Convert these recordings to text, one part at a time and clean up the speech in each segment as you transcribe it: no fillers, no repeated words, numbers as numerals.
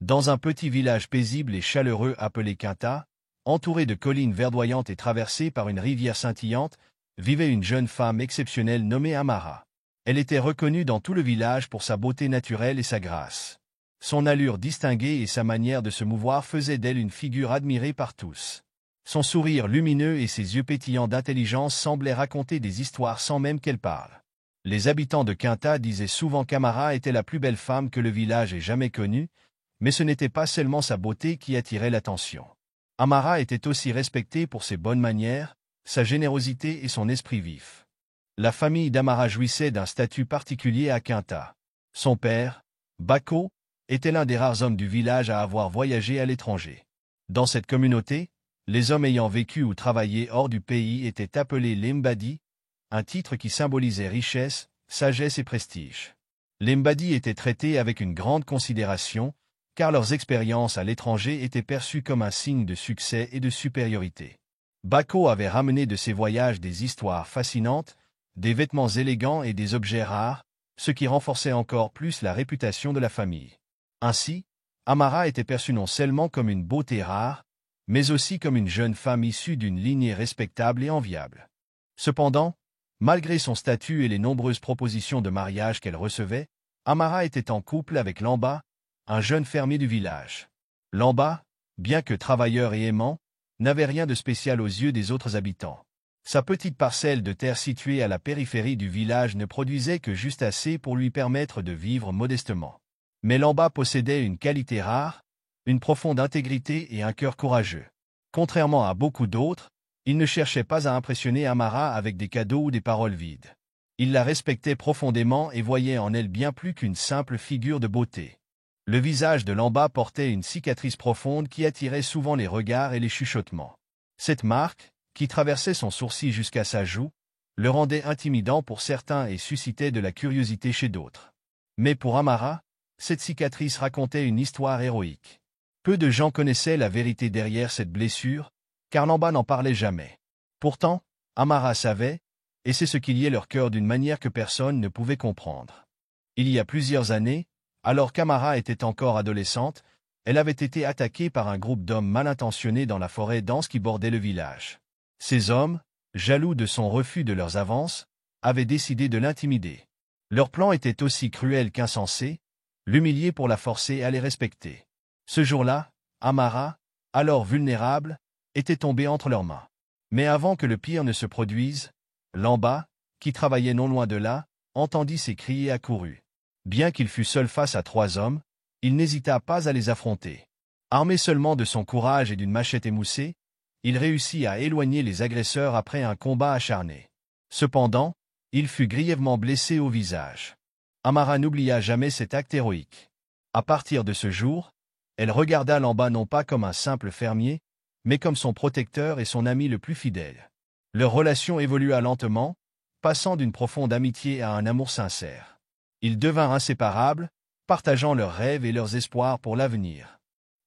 Dans un petit village paisible et chaleureux appelé Quinta, entouré de collines verdoyantes et traversé par une rivière scintillante, vivait une jeune femme exceptionnelle nommée Amara. Elle était reconnue dans tout le village pour sa beauté naturelle et sa grâce. Son allure distinguée et sa manière de se mouvoir faisaient d'elle une figure admirée par tous. Son sourire lumineux et ses yeux pétillants d'intelligence semblaient raconter des histoires sans même qu'elle parle. Les habitants de Quinta disaient souvent qu'Amara était la plus belle femme que le village ait jamais connue, mais ce n'était pas seulement sa beauté qui attirait l'attention. Amara était aussi respectée pour ses bonnes manières, sa générosité et son esprit vif. La famille d'Amara jouissait d'un statut particulier à Quinta. Son père, Bako, était l'un des rares hommes du village à avoir voyagé à l'étranger. Dans cette communauté, les hommes ayant vécu ou travaillé hors du pays étaient appelés les Mbadi, un titre qui symbolisait richesse, sagesse et prestige. Les Mbadi étaient traités avec une grande considération, car leurs expériences à l'étranger étaient perçues comme un signe de succès et de supériorité. Bako avait ramené de ses voyages des histoires fascinantes, des vêtements élégants et des objets rares, ce qui renforçait encore plus la réputation de la famille. Ainsi, Amara était perçue non seulement comme une beauté rare, mais aussi comme une jeune femme issue d'une lignée respectable et enviable. Cependant, malgré son statut et les nombreuses propositions de mariage qu'elle recevait, Amara était en couple avec Lamba, un jeune fermier du village. Lamba, bien que travailleur et aimant, n'avait rien de spécial aux yeux des autres habitants. Sa petite parcelle de terre située à la périphérie du village ne produisait que juste assez pour lui permettre de vivre modestement. Mais Lamba possédait une qualité rare, une profonde intégrité et un cœur courageux. Contrairement à beaucoup d'autres, il ne cherchait pas à impressionner Amara avec des cadeaux ou des paroles vides. Il la respectait profondément et voyait en elle bien plus qu'une simple figure de beauté. Le visage de Lamba portait une cicatrice profonde qui attirait souvent les regards et les chuchotements. Cette marque, qui traversait son sourcil jusqu'à sa joue, le rendait intimidant pour certains et suscitait de la curiosité chez d'autres. Mais pour Amara, cette cicatrice racontait une histoire héroïque. Peu de gens connaissaient la vérité derrière cette blessure, car Lamba n'en parlait jamais. Pourtant, Amara savait, et c'est ce qui liait leur cœur d'une manière que personne ne pouvait comprendre. Il y a plusieurs années, alors qu'Amara était encore adolescente, elle avait été attaquée par un groupe d'hommes mal intentionnés dans la forêt dense qui bordait le village. Ces hommes, jaloux de son refus de leurs avances, avaient décidé de l'intimider. Leur plan était aussi cruel qu'insensé, l'humilier pour la forcer à les respecter. Ce jour-là, Amara, alors vulnérable, était tombée entre leurs mains. Mais avant que le pire ne se produise, Lamba, qui travaillait non loin de là, entendit ces cris et accourut. Bien qu'il fût seul face à 3 hommes, il n'hésita pas à les affronter. Armé seulement de son courage et d'une machette émoussée, il réussit à éloigner les agresseurs après un combat acharné. Cependant, il fut grièvement blessé au visage. Amara n'oublia jamais cet acte héroïque. À partir de ce jour, elle regarda Lamba non pas comme un simple fermier, mais comme son protecteur et son ami le plus fidèle. Leur relation évolua lentement, passant d'une profonde amitié à un amour sincère. Ils devinrent inséparables, partageant leurs rêves et leurs espoirs pour l'avenir.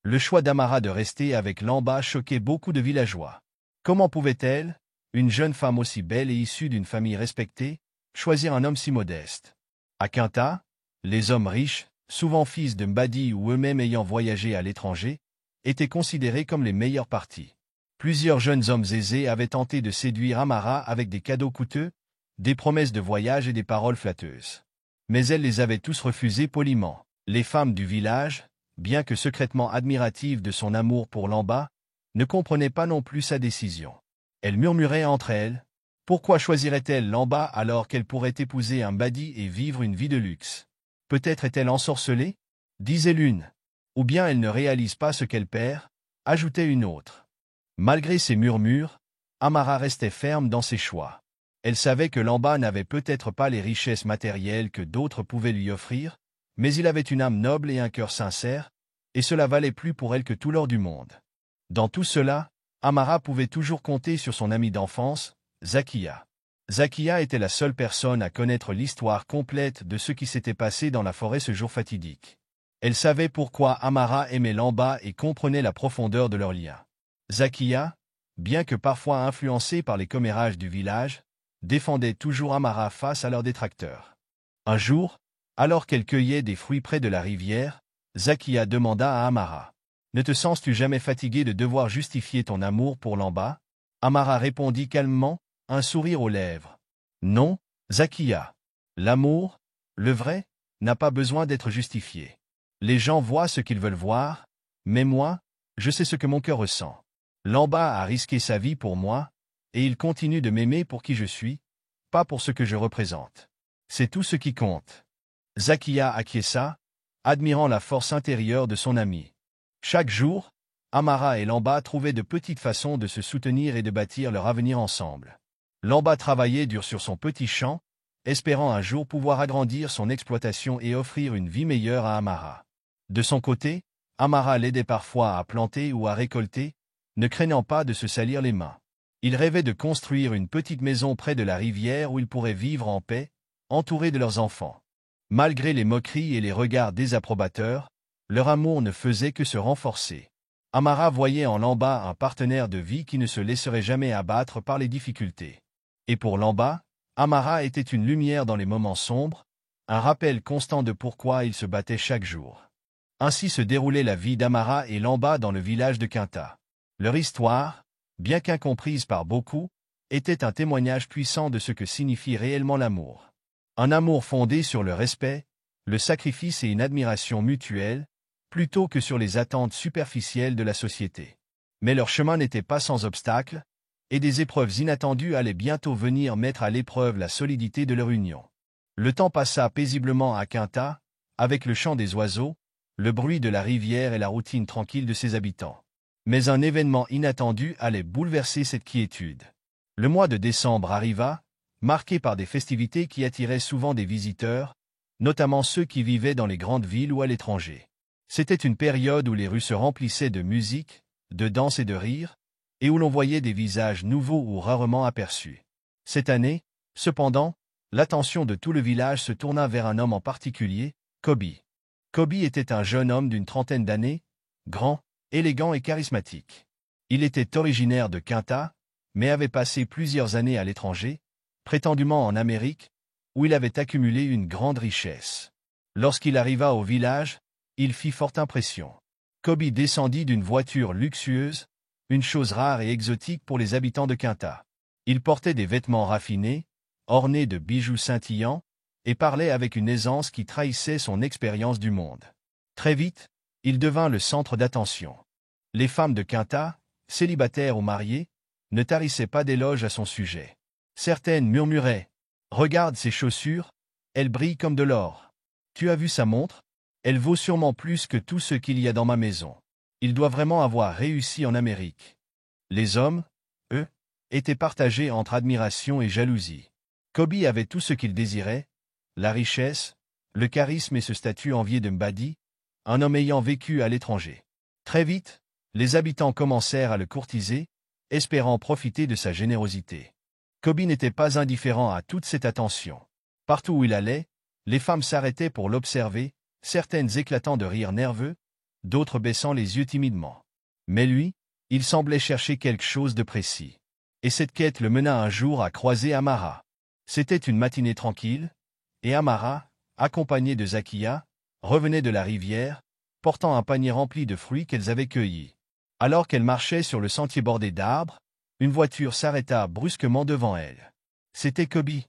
Le choix d'Amara de rester avec Lamba choquait beaucoup de villageois. Comment pouvait-elle, une jeune femme aussi belle et issue d'une famille respectée, choisir un homme si modeste? À Quinta, les hommes riches, souvent fils de Mbadi ou eux-mêmes ayant voyagé à l'étranger, étaient considérés comme les meilleurs partis. Plusieurs jeunes hommes aisés avaient tenté de séduire Amara avec des cadeaux coûteux, des promesses de voyage et des paroles flatteuses. Mais elle les avait tous refusés poliment. Les femmes du village, bien que secrètement admiratives de son amour pour Lamba, ne comprenaient pas non plus sa décision. Elles murmuraient entre elles. Pourquoi choisirait-elle Lamba alors qu'elle pourrait épouser un Mbadi et vivre une vie de luxe? Peut-être est-elle ensorcelée, disait l'une. Ou bien elle ne réalise pas ce qu'elle perd, ajoutait une autre. Malgré ces murmures, Amara restait ferme dans ses choix. Elle savait que Lamba n'avait peut-être pas les richesses matérielles que d'autres pouvaient lui offrir, mais il avait une âme noble et un cœur sincère, et cela valait plus pour elle que tout l'or du monde. Dans tout cela, Amara pouvait toujours compter sur son ami d'enfance, Zakia. Zakia était la seule personne à connaître l'histoire complète de ce qui s'était passé dans la forêt ce jour fatidique. Elle savait pourquoi Amara aimait Lamba et comprenait la profondeur de leur lien. Zakia, bien que parfois influencée par les commérages du village, défendait toujours Amara face à leurs détracteurs. Un jour, alors qu'elle cueillait des fruits près de la rivière, Zakia demanda à Amara. Ne te sens-tu jamais fatigué de devoir justifier ton amour pour Lamba? Amara répondit calmement, un sourire aux lèvres. Non, Zakia. L'amour, le vrai, n'a pas besoin d'être justifié. Les gens voient ce qu'ils veulent voir, mais moi, je sais ce que mon cœur ressent. Lamba a risqué sa vie pour moi, et il continue de m'aimer pour qui je suis, pas pour ce que je représente. C'est tout ce qui compte. Zakia acquiesça, admirant la force intérieure de son ami. Chaque jour, Amara et Lamba trouvaient de petites façons de se soutenir et de bâtir leur avenir ensemble. Lamba travaillait dur sur son petit champ, espérant un jour pouvoir agrandir son exploitation et offrir une vie meilleure à Amara. De son côté, Amara l'aidait parfois à planter ou à récolter, ne craignant pas de se salir les mains. Il rêvait de construire une petite maison près de la rivière où ils pourraient vivre en paix, entourés de leurs enfants. Malgré les moqueries et les regards désapprobateurs, leur amour ne faisait que se renforcer. Amara voyait en Lamba un partenaire de vie qui ne se laisserait jamais abattre par les difficultés. Et pour Lamba, Amara était une lumière dans les moments sombres, un rappel constant de pourquoi il se battait chaque jour. Ainsi se déroulait la vie d'Amara et Lamba dans le village de Quinta. Leur histoire, bien qu'incomprise par beaucoup, était un témoignage puissant de ce que signifie réellement l'amour. Un amour fondé sur le respect, le sacrifice et une admiration mutuelle, plutôt que sur les attentes superficielles de la société. Mais leur chemin n'était pas sans obstacles, et des épreuves inattendues allaient bientôt venir mettre à l'épreuve la solidité de leur union. Le temps passa paisiblement à Quinta, avec le chant des oiseaux, le bruit de la rivière et la routine tranquille de ses habitants. Mais un événement inattendu allait bouleverser cette quiétude. Le mois de décembre arriva, marqué par des festivités qui attiraient souvent des visiteurs, notamment ceux qui vivaient dans les grandes villes ou à l'étranger. C'était une période où les rues se remplissaient de musique, de danse et de rire, et où l'on voyait des visages nouveaux ou rarement aperçus. Cette année, cependant, l'attention de tout le village se tourna vers un homme en particulier, Kobe. Kobe était un jeune homme d'une trentaine d'années, grand, élégant et charismatique. Il était originaire de Quinta, mais avait passé plusieurs années à l'étranger, prétendument en Amérique, où il avait accumulé une grande richesse. Lorsqu'il arriva au village, il fit forte impression. Kobe descendit d'une voiture luxueuse, une chose rare et exotique pour les habitants de Quinta. Il portait des vêtements raffinés, ornés de bijoux scintillants, et parlait avec une aisance qui trahissait son expérience du monde. Très vite, il devint le centre d'attention. Les femmes de Quinta, célibataires ou mariées, ne tarissaient pas d'éloges à son sujet. Certaines murmuraient « Regarde ses chaussures, elles brillent comme de l'or. Tu as vu sa montre? Elle vaut sûrement plus que tout ce qu'il y a dans ma maison. Il doit vraiment avoir réussi en Amérique. » Les hommes, eux, étaient partagés entre admiration et jalousie. Kobe avait tout ce qu'il désirait, la richesse, le charisme et ce statut envié de Mbadi, un homme ayant vécu à l'étranger. Très vite, les habitants commencèrent à le courtiser, espérant profiter de sa générosité. Kobe n'était pas indifférent à toute cette attention. Partout où il allait, les femmes s'arrêtaient pour l'observer, certaines éclatant de rire nerveux, d'autres baissant les yeux timidement. Mais lui, il semblait chercher quelque chose de précis. Et cette quête le mena un jour à croiser Amara. C'était une matinée tranquille, et Amara, accompagnée de Zakia, revenait de la rivière, portant un panier rempli de fruits qu'elles avaient cueillis. Alors qu'elle marchait sur le sentier bordé d'arbres, une voiture s'arrêta brusquement devant elle. C'était Kobe.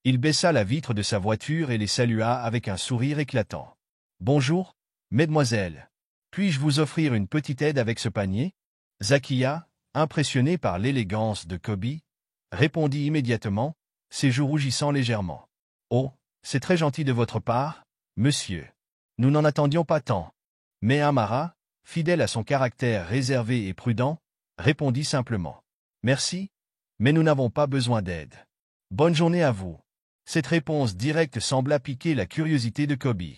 Il baissa la vitre de sa voiture et les salua avec un sourire éclatant. « Bonjour, mesdemoiselles. Puis-je vous offrir une petite aide avec ce panier ?» Zakia, impressionné par l'élégance de Kobe, répondit immédiatement, ses joues rougissant légèrement. « Oh, c'est très gentil de votre part, monsieur. Nous n'en attendions pas tant. » Mais Amara, fidèle à son caractère réservé et prudent, répondit simplement. « Merci, mais nous n'avons pas besoin d'aide. Bonne journée à vous. » Cette réponse directe sembla piquer la curiosité de Kobe.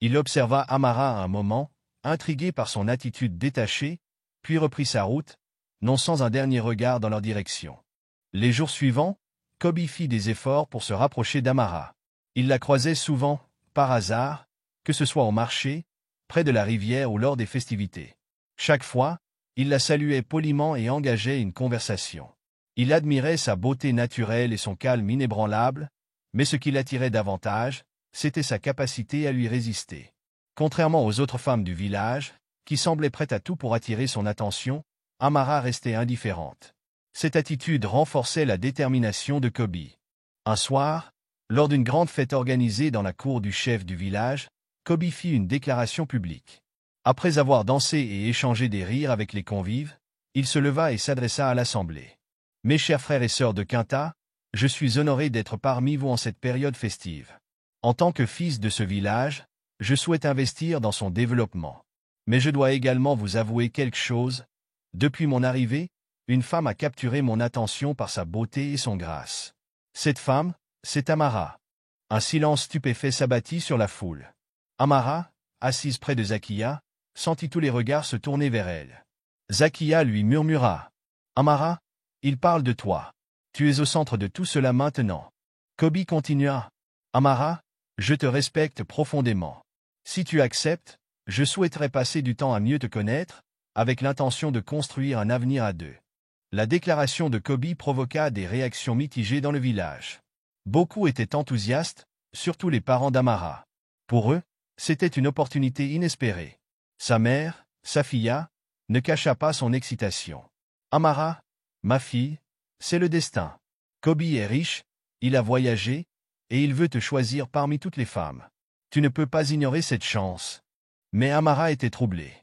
Il observa Amara un moment, intrigué par son attitude détachée, puis reprit sa route, non sans un dernier regard dans leur direction. Les jours suivants, Kobe fit des efforts pour se rapprocher d'Amara. Il la croisait souvent, par hasard, que ce soit au marché, près de la rivière ou lors des festivités. Chaque fois, il la saluait poliment et engageait une conversation. Il admirait sa beauté naturelle et son calme inébranlable, mais ce qui l'attirait davantage, c'était sa capacité à lui résister. Contrairement aux autres femmes du village, qui semblaient prêtes à tout pour attirer son attention, Amara restait indifférente. Cette attitude renforçait la détermination de Kobe. Un soir, lors d'une grande fête organisée dans la cour du chef du village, Kobe fit une déclaration publique. Après avoir dansé et échangé des rires avec les convives, il se leva et s'adressa à l'assemblée. « Mes chers frères et sœurs de Quinta, je suis honoré d'être parmi vous en cette période festive. En tant que fils de ce village, je souhaite investir dans son développement. Mais je dois également vous avouer quelque chose. Depuis mon arrivée, une femme a capturé mon attention par sa beauté et son grâce. Cette femme, c'est Amara. » Un silence stupéfait s'abattit sur la foule. Amara, assise près de Zakia, sentit tous les regards se tourner vers elle. Zakia lui murmura. « Amara, il parle de toi. Tu es au centre de tout cela maintenant. » Kobe continua. « Amara, je te respecte profondément. Si tu acceptes, je souhaiterais passer du temps à mieux te connaître, avec l'intention de construire un avenir à deux. » La déclaration de Kobe provoqua des réactions mitigées dans le village. Beaucoup étaient enthousiastes, surtout les parents d'Amara. Pour eux, c'était une opportunité inespérée. Sa mère, Safiya, ne cacha pas son excitation. « Amara, ma fille, c'est le destin. Kobe est riche, il a voyagé, et il veut te choisir parmi toutes les femmes. Tu ne peux pas ignorer cette chance. » Mais Amara était troublée.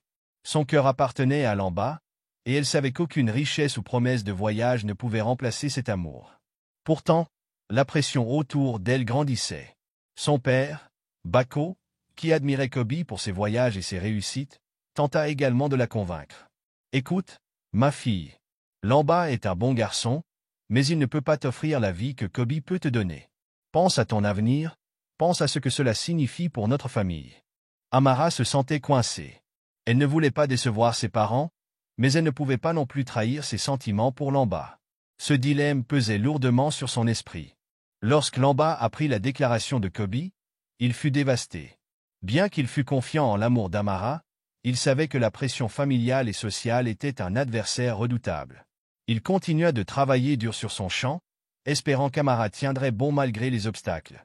Son cœur appartenait à Lamba, et elle savait qu'aucune richesse ou promesse de voyage ne pouvait remplacer cet amour. Pourtant, la pression autour d'elle grandissait. Son père, Bako, qui admirait Kobe pour ses voyages et ses réussites, tenta également de la convaincre. « Écoute, ma fille, Lamba est un bon garçon, mais il ne peut pas t'offrir la vie que Kobe peut te donner. Pense à ton avenir, pense à ce que cela signifie pour notre famille. » Amara se sentait coincée. Elle ne voulait pas décevoir ses parents, mais elle ne pouvait pas non plus trahir ses sentiments pour Lamba. Ce dilemme pesait lourdement sur son esprit. Lorsque Lamba apprit la déclaration de Kobe, il fut dévasté. Bien qu'il fût confiant en l'amour d'Amara, il savait que la pression familiale et sociale était un adversaire redoutable. Il continua de travailler dur sur son champ, espérant qu'Amara tiendrait bon malgré les obstacles.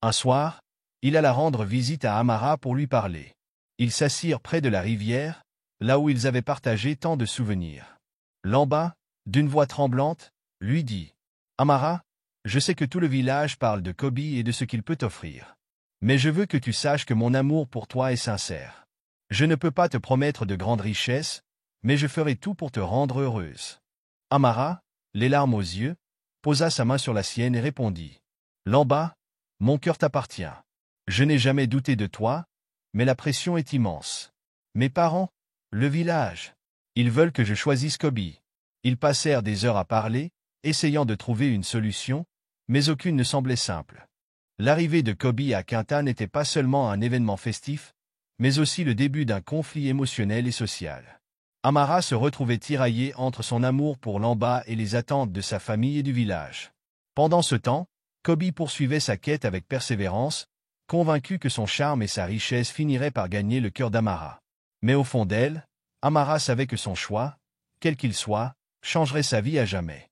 Un soir, il alla rendre visite à Amara pour lui parler. Ils s'assirent près de la rivière, là où ils avaient partagé tant de souvenirs. Lamba, d'une voix tremblante, lui dit « Amara, je sais que tout le village parle de Kobe et de ce qu'il peut t'offrir. Mais je veux que tu saches que mon amour pour toi est sincère. Je ne peux pas te promettre de grandes richesses, mais je ferai tout pour te rendre heureuse. » Amara, les larmes aux yeux, posa sa main sur la sienne et répondit « Lamba, mon cœur t'appartient. Je n'ai jamais douté de toi, mais la pression est immense. Mes parents, le village, ils veulent que je choisisse Kobe. » Ils passèrent des heures à parler, essayant de trouver une solution, mais aucune ne semblait simple. L'arrivée de Kobe à Quinta n'était pas seulement un événement festif, mais aussi le début d'un conflit émotionnel et social. Amara se retrouvait tiraillée entre son amour pour Lamba et les attentes de sa famille et du village. Pendant ce temps, Kobe poursuivait sa quête avec persévérance, convaincu que son charme et sa richesse finiraient par gagner le cœur d'Amara. Mais au fond d'elle, Amara savait que son choix, quel qu'il soit, changerait sa vie à jamais.